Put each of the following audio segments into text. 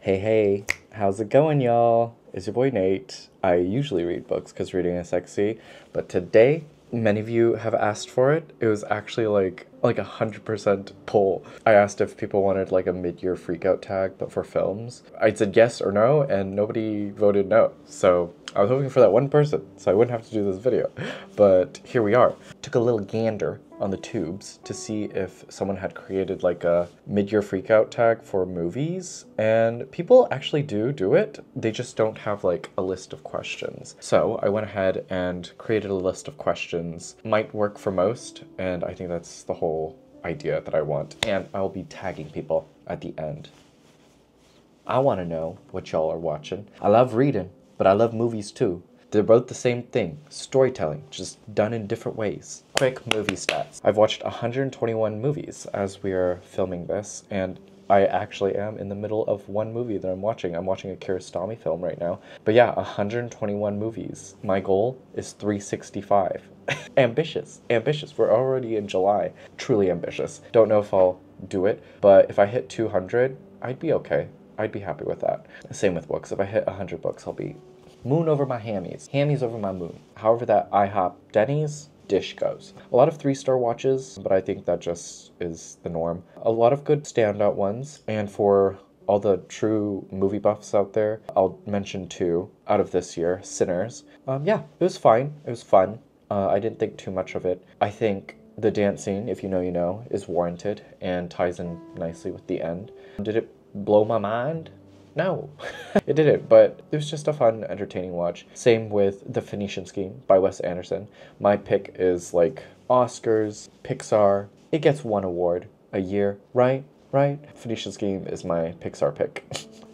Hey, how's it going, y'all? It's your boy Nate. I usually read books because reading is sexy, but today, many of you have asked for it. It was actually like 100% pull. I asked if people wanted like a mid-year freakout tag, but for films. I said yes or no, and nobody voted no. So I was hoping for that one person, so I wouldn't have to do this video. But here we are. Took a little gander on the tubes to see if someone had created like a mid-year freakout tag for movies, and people actually do it. They just don't have like a list of questions. So I went ahead and created a list of questions. Might work for most, and I think that's the whole idea that I want. And I'll be tagging people at the end. I want to know what y'all are watching. I love reading, but I love movies too. They're both the same thing, storytelling, just done in different ways. Quick movie stats. I've watched 121 movies as we are filming this, and I actually am in the middle of one movie that I'm watching. I'm watching a Kiarostami film right now. But yeah, 121 movies. My goal is 365. Ambitious. We're already in July. Truly ambitious. Don't know if I'll do it, but if I hit 200, I'd be okay. I'd be happy with that. Same with books. If I hit 100 books, I'll be moon over my hammies. Hammies over my moon. However that IHOP Denny's dish goes. A lot of 3-star watches, but I think that just is the norm. A lot of good standout ones, and for all the true movie buffs out there, I'll mention 2 out of this year. Sinners. Yeah, it was fine. It was fun. I didn't think too much of it. I think the dance scene, if you know, you know, is warranted and ties in nicely with the end. Did it blow my mind? No, it didn't, but it was just a fun, entertaining watch. Same with The Phoenician Scheme by Wes Anderson. My pick is like Oscars, Pixar. It gets 1 award a year, right? Phoenician Scheme is my Pixar pick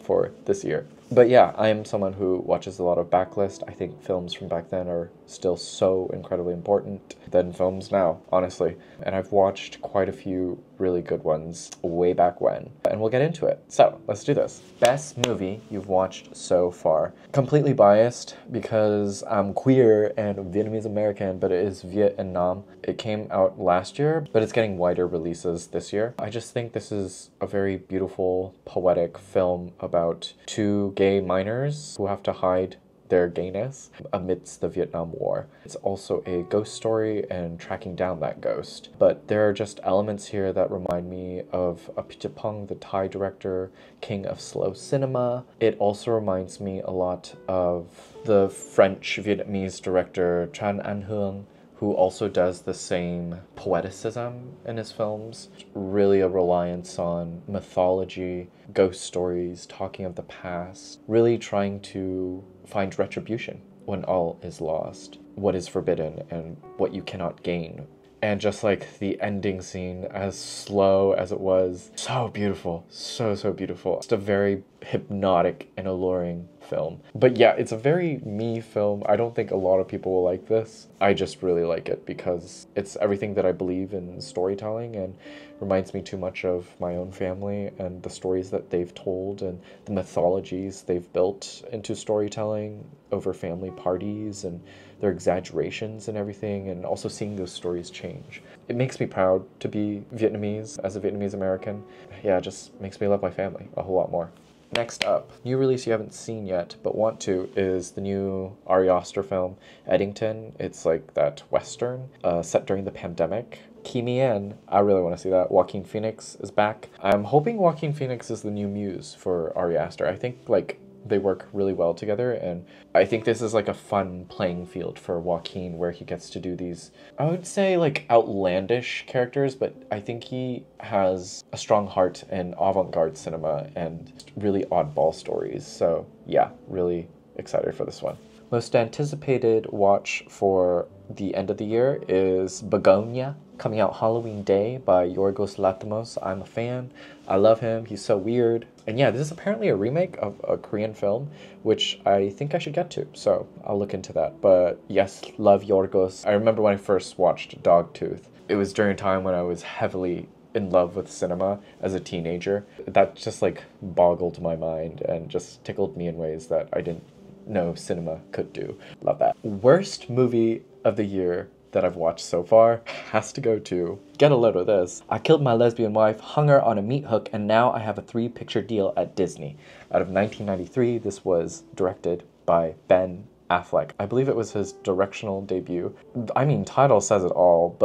for this year. But yeah, I am someone who watches a lot of backlist. I think films from back then are still so incredibly important than films now, honestly. And I've watched quite a few really good ones way back when. And we'll get into it. So, let's do this. Best movie you've watched so far. Completely biased because I'm queer and Vietnamese American, but it is Vietnam. It came out last year, but it's getting wider releases this year. I just think this is a very beautiful, poetic film about 2 gay minors who have to hide their gayness amidst the Vietnam War. It's also a ghost story and tracking down that ghost. But there are just elements here that remind me of Apichatpong, the Thai director, king of slow cinema. It also reminds me a lot of the French-Vietnamese director Tran Anh Hương, who also does the same poeticism in his films. Really a reliance on mythology, ghost stories, talking of the past, really trying to find retribution when all is lost, what is forbidden and what you cannot gain. And just like the ending scene, as slow as it was, so beautiful, so beautiful. Just a very hypnotic and alluring film. But yeah, it's a very me film. I don't think a lot of people will like this. I just really like it because it's everything that I believe in storytelling and reminds me too much of my own family and the stories that they've told and the mythologies they've built into storytelling over family parties and their exaggerations and everything, and also seeing those stories change. It makes me proud to be Vietnamese as a Vietnamese American. Yeah, it just makes me love my family a whole lot more. Next up, new release you haven't seen yet but want to is the new Ari Aster film, Eddington. It's like that Western set during the pandemic. Key me in. I really want to see that. Joaquin Phoenix is back. I'm hoping Joaquin Phoenix is the new muse for Ari Aster. I think like they work really well together, and I think this is like a fun playing field for Joaquin where he gets to do these, I would say like outlandish characters, but I think he has a strong heart in avant-garde cinema and really oddball stories. So yeah, really excited for this one. Most anticipated watch for the end of the year is Begonia, coming out Halloween Day by Yorgos Lanthimos. I'm a fan. I love him. He's so weird. And yeah, this is apparently a remake of a Korean film, which I think I should get to, so I'll look into that. But yes, love Yorgos. I remember when I first watched Dogtooth. It was during a time when I was heavily in love with cinema as a teenager. That just like boggled my mind and just tickled me in ways that I didn't know cinema could do. Love that. Worst movie of the year that I've watched so far has to go to, get a load of this. I killed my lesbian wife, hung her on a meat hook, and now I have a 3-picture deal at Disney. Out of 1993, this was directed by Ben Affleck. I believe it was his directional debut. I mean, title says it all,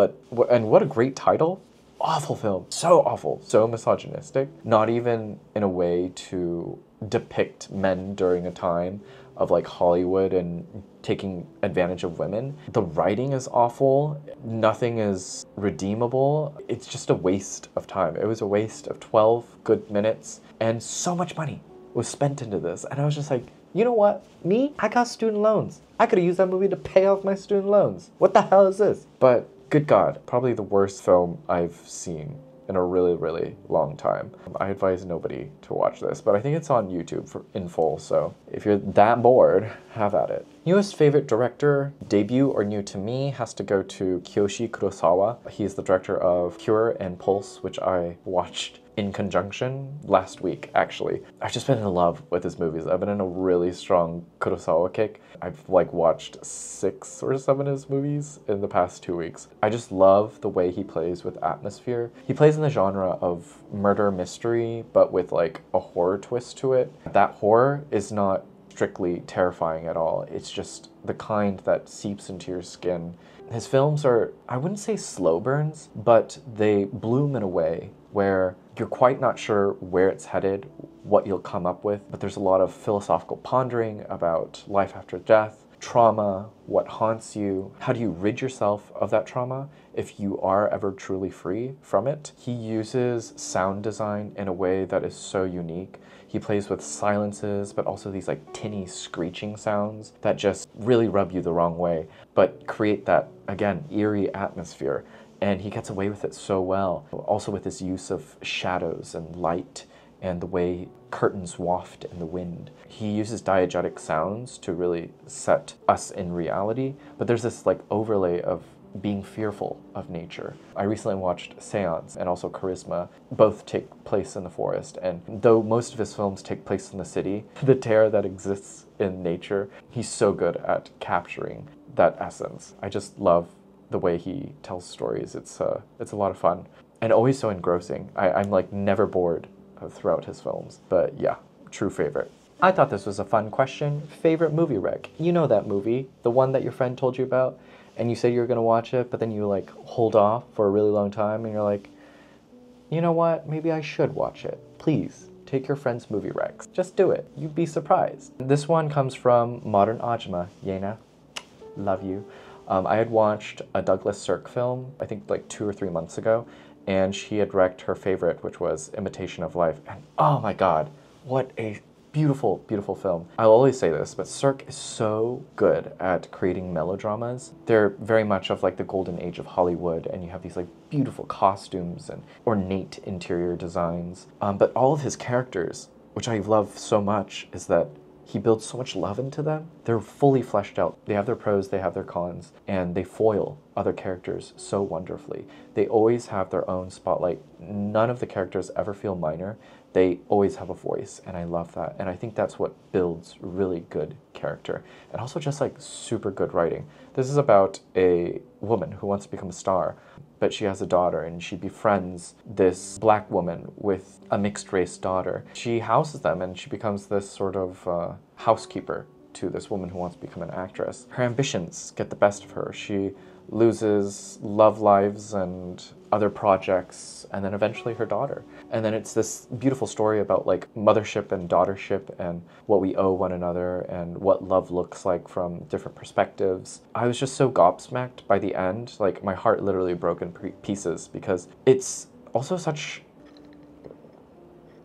and what a great title. Awful film. So awful. So misogynistic. Not even in a way to depict men during a time of like Hollywood and taking advantage of women. The writing is awful. Nothing is redeemable. It's just a waste of time. It was a waste of 12 good minutes, and so much money was spent into this. And I was just like, you know what? Me? I got student loans. I could have used that movie to pay off my student loans. What the hell is this? But good God, probably the worst film I've seen in a really, really long time. I advise nobody to watch this, but I think it's on YouTube in full, so if you're that bored, have at it. Newest favorite director, debut or new to me, has to go to Kiyoshi Kurosawa. He's the director of Cure and Pulse, which I watched in conjunction last week, actually. I've just been in love with his movies. I've been in a really strong Kurosawa kick. I've like watched 6 or 7 of his movies in the past 2 weeks. I just love the way he plays with atmosphere. He plays in the genre of murder mystery, but with like a horror twist to it. That horror is not strictly terrifying at all. It's just the kind that seeps into your skin. His films are, I wouldn't say slow burns, but they bloom in a way where you're quite not sure where it's headed, what you'll come up with, but there's a lot of philosophical pondering about life after death, trauma, what haunts you, how do you rid yourself of that trauma if you are ever truly free from it. He uses sound design in a way that is so unique. He plays with silences, but also these like tinny screeching sounds that just really rub you the wrong way, but create that, again, eerie atmosphere. And he gets away with it so well. Also with his use of shadows and light and the way curtains waft in the wind. He uses diegetic sounds to really set us in reality, but there's this like overlay of being fearful of nature. I recently watched Seance and also Charisma. Both take place in the forest, and though most of his films take place in the city, the terror that exists in nature, he's so good at capturing that essence. I just love the way he tells stories. It's a lot of fun and always so engrossing. I'm like never bored throughout his films, but yeah, true favorite. I thought this was a fun question. Favorite movie rec? You know that movie, the one that your friend told you about, and you said you were gonna watch it, but then you like hold off for a really long time, and you're like, you know what, maybe I should watch it. Please, take your friend's movie recs. Just do it, you'd be surprised. This one comes from Modern Ajma, Yena, love you. I had watched a Douglas Sirk film, I think like 2 or 3 months ago, and she had wrecked her favorite, which was Imitation of Life. And oh my God, what a beautiful, beautiful film. I'll always say this, but Sirk is so good at creating melodramas. They're very much of like the golden age of Hollywood, and you have these like beautiful costumes and ornate interior designs. But all of his characters, which I love so much, is that he builds so much love into them. They're fully fleshed out. They have their pros, they have their cons, and they foil other characters so wonderfully. They always have their own spotlight. None of the characters ever feel minor. They always have a voice, and I love that. And I think that's what builds really good character. And also just like super good writing. This is about a woman who wants to become a star, but she has a daughter, and she befriends this black woman with a mixed race daughter. She houses them, and she becomes this sort of housekeeper to this woman who wants to become an actress. Her ambitions get the best of her. She loses love lives and other projects, and then eventually her daughter. And then it's this beautiful story about like mothership and daughtership and what we owe one another and what love looks like from different perspectives. I was just so gobsmacked by the end. Like my heart literally broke in pieces because it's also such...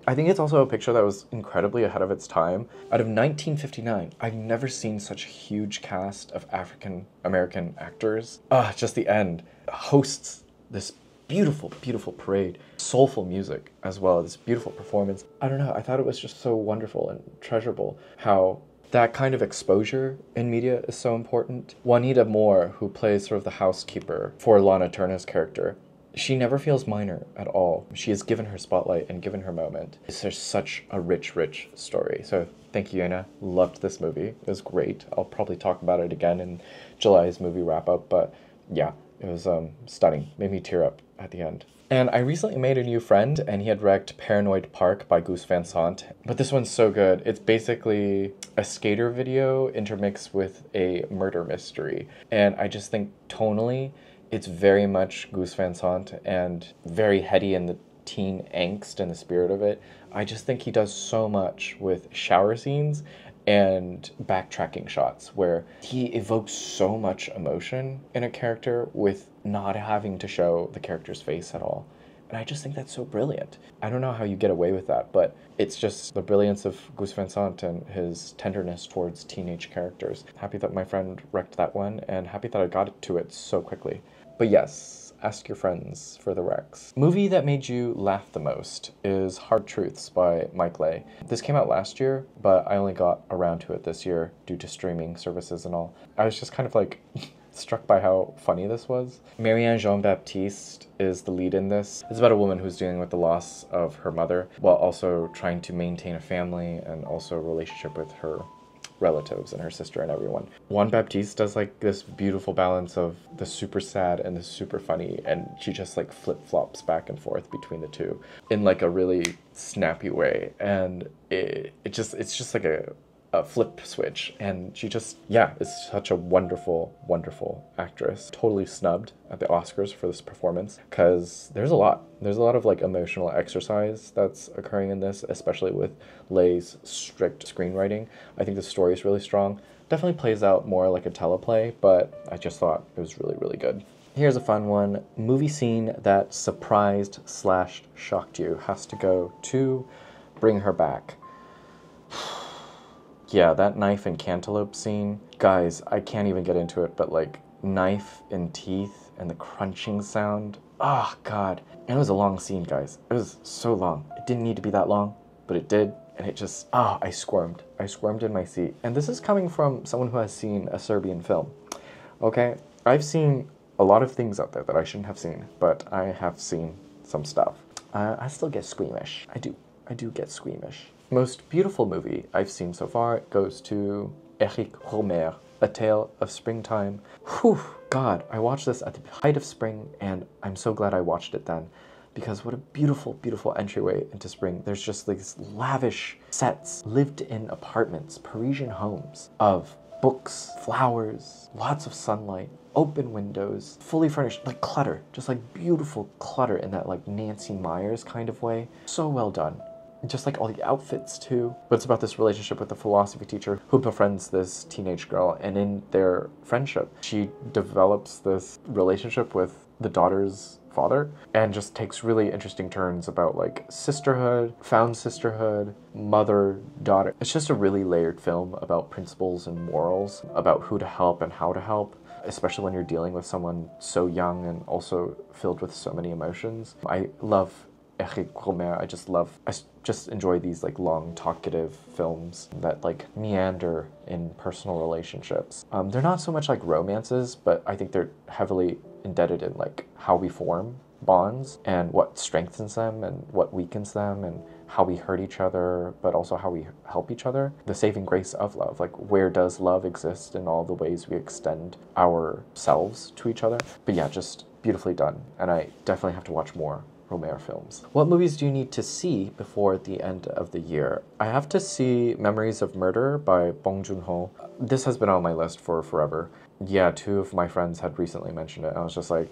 I think it's also a picture that was incredibly ahead of its time. Out of 1959, I've never seen such a huge cast of African American actors. Just the end. Hosts this beautiful, beautiful parade. Soulful music as well, this beautiful performance. I don't know, I thought it was just so wonderful and treasurable how that kind of exposure in media is so important. Juanita Moore, who plays sort of the housekeeper for Lana Turner's character, she never feels minor at all. She is given her spotlight and given her moment. It's just such a rich, rich story. So thank you, Anna. Loved this movie. It was great. I'll probably talk about it again in July's movie wrap-up, but Yeah, it was stunning. Made me tear up at the end. And I recently made a new friend, and he had wrecked Paranoid Park by Gus Van Sant. But this one's so good. It's basically a skater video intermixed with a murder mystery. And I just think tonally, it's very much Gus Van Sant and very heady in the teen angst and the spirit of it. I just think he does so much with shower scenes and backtracking shots where he evokes so much emotion in a character with not having to show the character's face at all. And I just think that's so brilliant. I don't know how you get away with that, but it's just the brilliance of Gus Van Sant and his tenderness towards teenage characters. Happy that my friend wrecked that one, and happy that I got to it so quickly. But yes, ask your friends for the recs. Movie that made you laugh the most is Hard Truths by Mike Leigh. This came out last year, but I only got around to it this year due to streaming services and all. I was just kind of like struck by how funny this was. Marianne Jean-Baptiste is the lead in this. It's about a woman who's dealing with the loss of her mother while also trying to maintain a family and also a relationship with her relatives and her sister and everyone. Juan Baptiste does like this beautiful balance of the super sad and the super funny, and she just like flip-flops back and forth between the two in like a really snappy way, and it's just like a flip switch, and she just, yeah, is such a wonderful actress. Totally snubbed at the Oscars for this performance because there's a lot of like emotional exercise that's occurring in this, especially with Leigh's strict screenwriting. I think the story is really strong. Definitely plays out more like a teleplay, but I just thought it was really good. Here's a fun one. Movie scene that surprised / shocked you has to go to Bring Her Back. Yeah, that knife and cantaloupe scene. Guys, I can't even get into it, but like knife and teeth and the crunching sound. Oh, God. And it was a long scene, guys. It was so long. It didn't need to be that long, but it did. And it just, I squirmed. I squirmed in my seat. And this is coming from someone who has seen a Serbian film. Okay? I've seen a lot of things out there that I shouldn't have seen, but I have seen some stuff. I still get squeamish. I do get squeamish. Most beautiful movie I've seen so far goes to Eric Rohmer, A Tale of Springtime. Whew, God, I watched this at the height of spring, and I'm so glad I watched it then, because what a beautiful entryway into spring. There's just these lavish sets, lived-in apartments, Parisian homes of books, flowers, lots of sunlight, open windows, fully furnished, like clutter, just like beautiful clutter in that like Nancy Meyers kind of way. So well done. Just like all the outfits too. But it's about this relationship with a philosophy teacher who befriends this teenage girl, and in their friendship, she develops this relationship with the daughter's father and just takes really interesting turns about like sisterhood, found sisterhood, mother, daughter. It's just a really layered film about principles and morals, about who to help and how to help, especially when you're dealing with someone so young and also filled with so many emotions. I love Eric Rohmer. I just enjoy these like long talkative films that like meander in personal relationships. They're not so much like romances, but I think they're heavily indebted in like how we form bonds and what strengthens them and what weakens them and how we hurt each other, but also how we help each other. The saving grace of love, like where does love exist in all the ways we extend ourselves to each other. But yeah, just beautifully done, and I definitely have to watch more Rohmer films. What movies do you need to see before the end of the year? I have to see Memories of Murder by Bong Joon-ho. This has been on my list for forever. Yeah, 2 of my friends had recently mentioned it, and I was just like,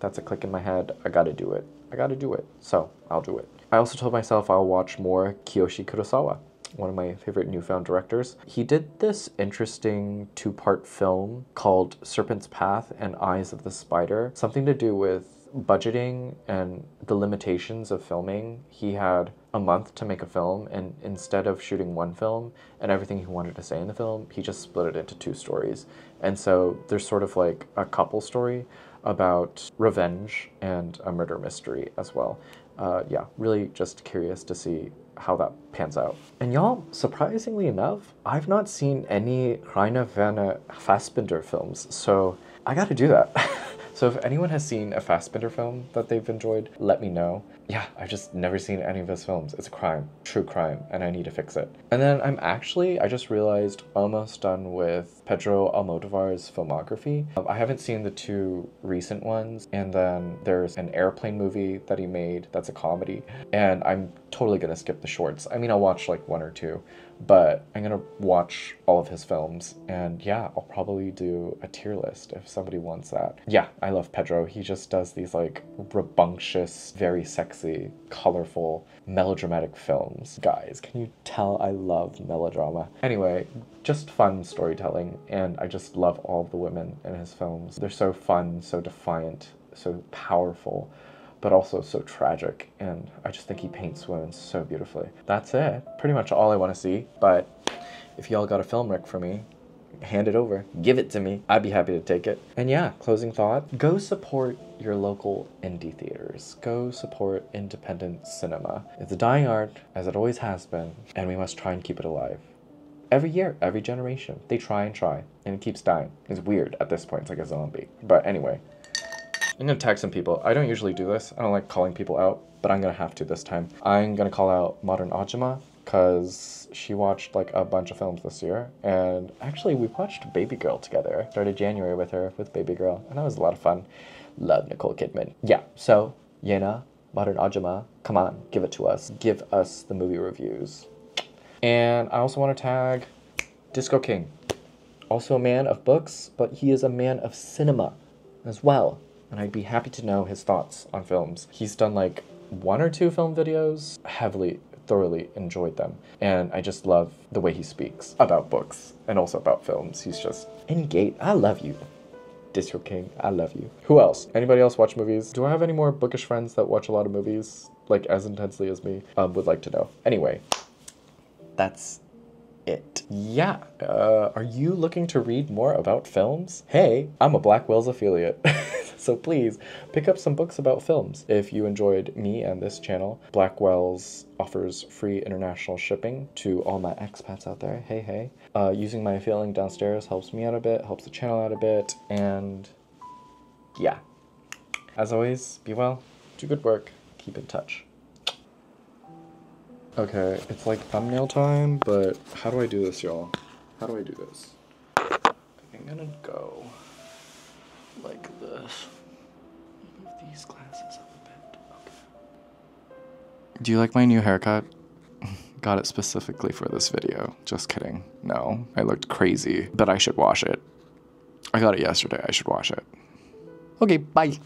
that's a click in my head. I gotta do it. I gotta do it. So, I'll do it. I also told myself I'll watch more Kiyoshi Kurosawa, one of my favorite newfound directors. He did this interesting 2-part film called Serpent's Path and Eyes of the Spider, something to do with budgeting and the limitations of filming. He had a month to make a film, and instead of shooting one film and everything he wanted to say in the film, he just split it into 2 stories. And so there's sort of like a couple story about revenge and a murder mystery as well. Yeah, really just curious to see how that pans out. And y'all, surprisingly enough, I've not seen any Rainer Werner Fassbinder films, so I gotta do that. So if anyone has seen a Fassbinder film that they've enjoyed, let me know. Yeah, I've just never seen any of his films. It's a crime, true crime, and I need to fix it. And then I just realized, almost done with Pedro Almodovar's filmography. I haven't seen the 2 recent ones, and then there's an airplane movie that he made that's a comedy, and I'm totally gonna skip the shorts. I mean, I'll watch like 1 or 2, but I'm gonna watch all of his films, and yeah, I'll probably do a tier list if somebody wants that. Yeah, I love Pedro. He just does these like rambunctious, very sexy, colorful, melodramatic films. Guys, can you tell I love melodrama? Anyway, just fun storytelling, and I just love all of the women in his films. They're so fun, so defiant, so powerful, but also so tragic, and I just think he paints women so beautifully. That's it. Pretty much all I want to see, but if y'all got a film rec for me, hand it over. Give it to me. I'd be happy to take it. And yeah, closing thought, go support your local indie theaters. Go support independent cinema. It's a dying art, as it always has been, and we must try and keep it alive. Every year, every generation, they try, and it keeps dying. It's weird at this point, it's like a zombie. But anyway, I'm gonna tag some people. I don't usually do this. I don't like calling people out, but I'm gonna have to this time. I'm gonna call out Modern Ajima, because she watched like a bunch of films this year, and actually we watched Baby Girl together. Started January with her, with Baby Girl, and that was a lot of fun. Love Nicole Kidman. Yeah, so Yena, Modern Ajima, come on, give it to us. Give us the movie reviews. And I also want to tag Disco King. Also a man of books, but he is a man of cinema as well. And I'd be happy to know his thoughts on films. He's done like 1 or 2 film videos, thoroughly enjoyed them. And I just love the way he speaks about books and also about films. He's just engaged. I love you, Disco King. I love you. Who else? Anybody else watch movies? Do I have any more bookish friends that watch a lot of movies, like as intensely as me? Would like to know. Anyway, that's it. Yeah, are you looking to read more about films? Hey, I'm a Blackwell's affiliate. So please pick up some books about films. If you enjoyed me and this channel, Blackwell's offers free international shipping to all my expats out there. Hey, hey. Using my affiliate link downstairs helps me out a bit, helps the channel out a bit, and yeah. As always, be well, do good work, keep in touch. Okay, it's like thumbnail time, but how do I do this, y'all? How do I do this? I'm gonna go like this. Move these glasses up a bit. Okay. Do you like my new haircut? Got it specifically for this video. Just kidding. No, I looked crazy, but I should wash it. I got it yesterday. I should wash it. Okay, bye.